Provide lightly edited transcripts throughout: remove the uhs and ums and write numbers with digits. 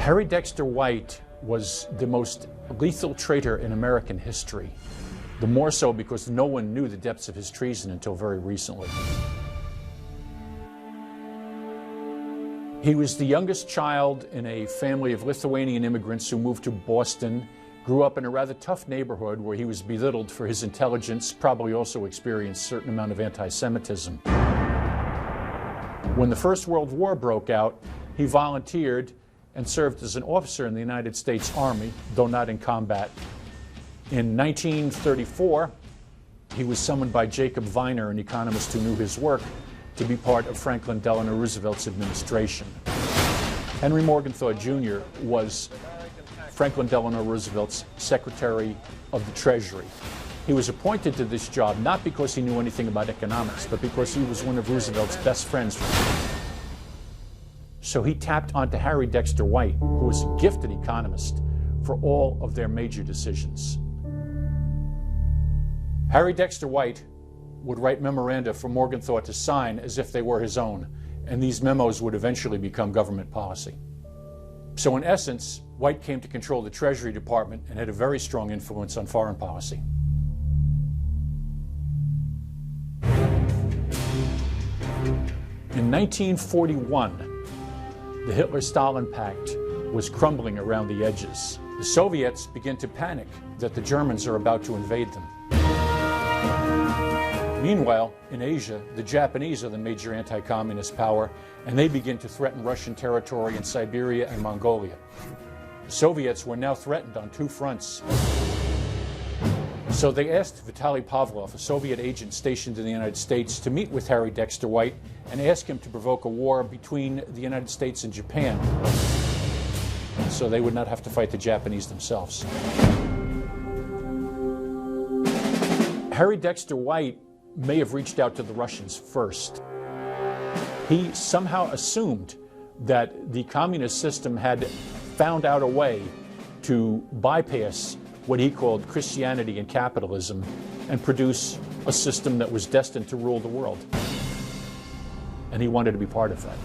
Harry Dexter White was the most lethal traitor in American history. The more so because no one knew the depths of his treason until very recently. He was the youngest child in a family of Lithuanian immigrants who moved to Boston, grew up in a rather tough neighborhood where he was belittled for his intelligence, probably also experienced a certain amount of anti-Semitism. When the First World War broke out, he volunteered and served as an officer in the United States Army, though not in combat. In 1934, he was summoned by Jacob Viner, an economist who knew his work, to be part of Franklin Delano Roosevelt's administration. Henry Morgenthau Jr. was Franklin Delano Roosevelt's Secretary of the Treasury. He was appointed to this job not because he knew anything about economics, but because he was one of Roosevelt's best friends. So he tapped onto Harry Dexter White, who was a gifted economist, for all of their major decisions. Harry Dexter White would write memoranda for Morgenthau to sign as if they were his own, and these memos would eventually become government policy. So in essence, White came to control the Treasury Department and had a very strong influence on foreign policy. In 1941, the Hitler-Stalin Pact was crumbling around the edges. The Soviets begin to panic that the Germans are about to invade them. Meanwhile, in Asia, the Japanese are the major anti-communist power, and they begin to threaten Russian territory in Siberia and Mongolia. The Soviets were now threatened on two fronts. So they asked Vitaly Pavlov, a Soviet agent stationed in the United States, to meet with Harry Dexter White and ask him to provoke a war between the United States and Japan, so they would not have to fight the Japanese themselves. Harry Dexter White may have reached out to the Russians first. He somehow assumed that the communist system had found out a way to bypass what he called Christianity and capitalism and produce a system that was destined to rule the world. And he wanted to be part of that.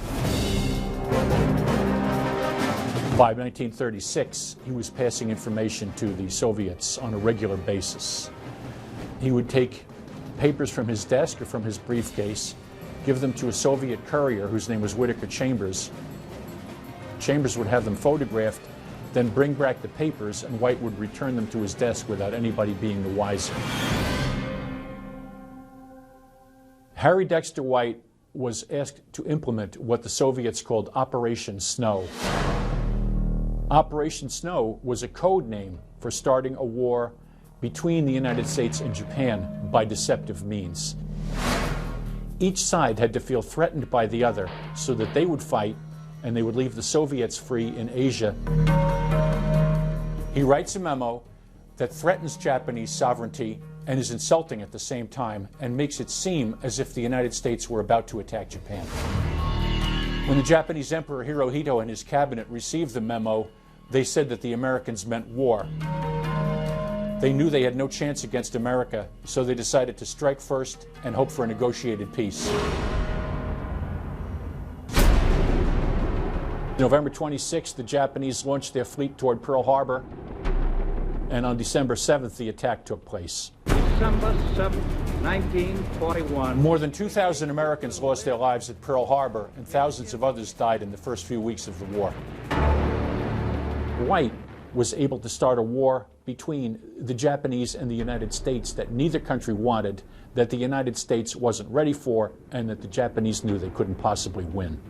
By 1936, he was passing information to the Soviets on a regular basis. He would take papers from his desk or from his briefcase, give them to a Soviet courier whose name was Whittaker Chambers. Chambers would have them photographed, then bring back the papers, and White would return them to his desk without anybody being the wiser. Harry Dexter White was asked to implement what the Soviets called Operation Snow. Operation Snow was a code name for starting a war between the United States and Japan by deceptive means. Each side had to feel threatened by the other so that they would fight and they would leave the Soviets free in Asia. He writes a memo that threatens Japanese sovereignty and is insulting at the same time and makes it seem as if the United States were about to attack Japan. When the Japanese Emperor Hirohito and his cabinet received the memo, they said that the Americans meant war. They knew they had no chance against America, so they decided to strike first and hope for a negotiated peace. November 26th, the Japanese launched their fleet toward Pearl Harbor, and on December 7th, the attack took place. December 7th, 1941. More than 2,000 Americans lost their lives at Pearl Harbor, and thousands of others died in the first few weeks of the war. White was able to start a war between the Japanese and the United States that neither country wanted, that the United States wasn't ready for, and that the Japanese knew they couldn't possibly win.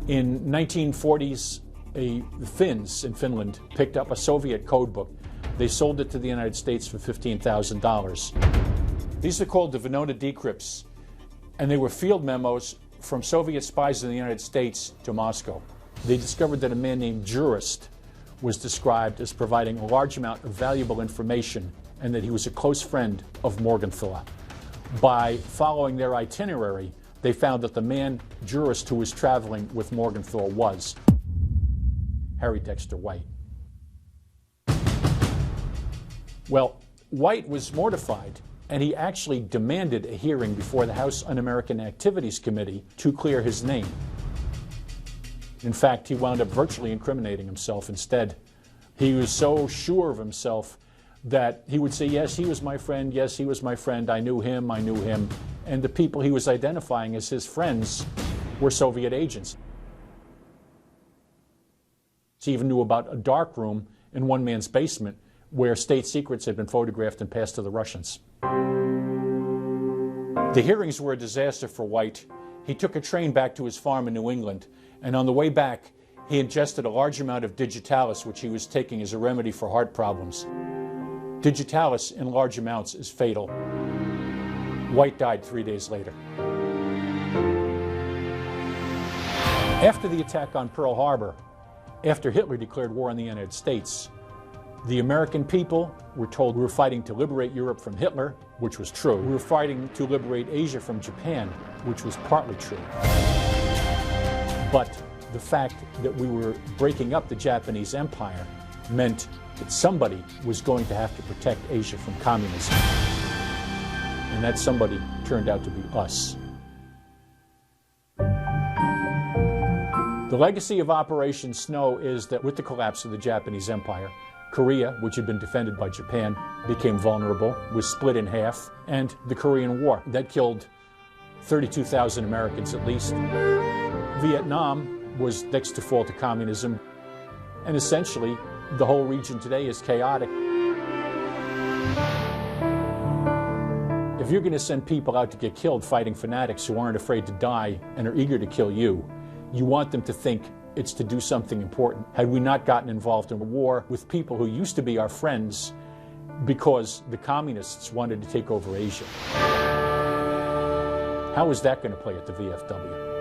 In 1940s, the Finns in Finland picked up a Soviet code book. They sold it to the United States for $15,000. These are called the Venona decrypts, and they were field memos from Soviet spies in the United States to Moscow. They discovered that a man named Jurist was described as providing a large amount of valuable information and that he was a close friend of Morgenthau. By following their itinerary, they found that the man, Jurist, who was traveling with Morgenthau was Harry Dexter White. Well, White was mortified And he actually demanded a hearing before the House Un-American Activities Committee to clear his name. In fact, he wound up virtually incriminating himself instead. He was so sure of himself that he would say, yes, he was my friend, yes, he was my friend, I knew him, and the people he was identifying as his friends were Soviet agents. He even knew about a dark room in one man's basement where state secrets had been photographed and passed to the Russians. The hearings were a disaster for White. He took a train back to his farm in New England, and on the way back, he ingested a large amount of digitalis, which he was taking as a remedy for heart problems. Digitalis in large amounts is fatal. White died 3 days later. After the attack on Pearl Harbor, after Hitler declared war on the United States, the American people were told we were fighting to liberate Europe from Hitler, which was true. We were fighting to liberate Asia from Japan, which was partly true. But the fact that we were breaking up the Japanese Empire meant that somebody was going to have to protect Asia from communism. And that somebody turned out to be us. The legacy of Operation Snow is that with the collapse of the Japanese Empire, Korea, which had been defended by Japan, became vulnerable, was split in half, and the Korean War. That killed 32,000 Americans at least. Vietnam was next to fall to communism, and essentially the whole region today is chaotic. If you're going to send people out to get killed fighting fanatics who aren't afraid to die and are eager to kill you, you want them to think it's to do something important. Had we not gotten involved in a war with people who used to be our friends because the communists wanted to take over Asia, how is that going to play at the VFW?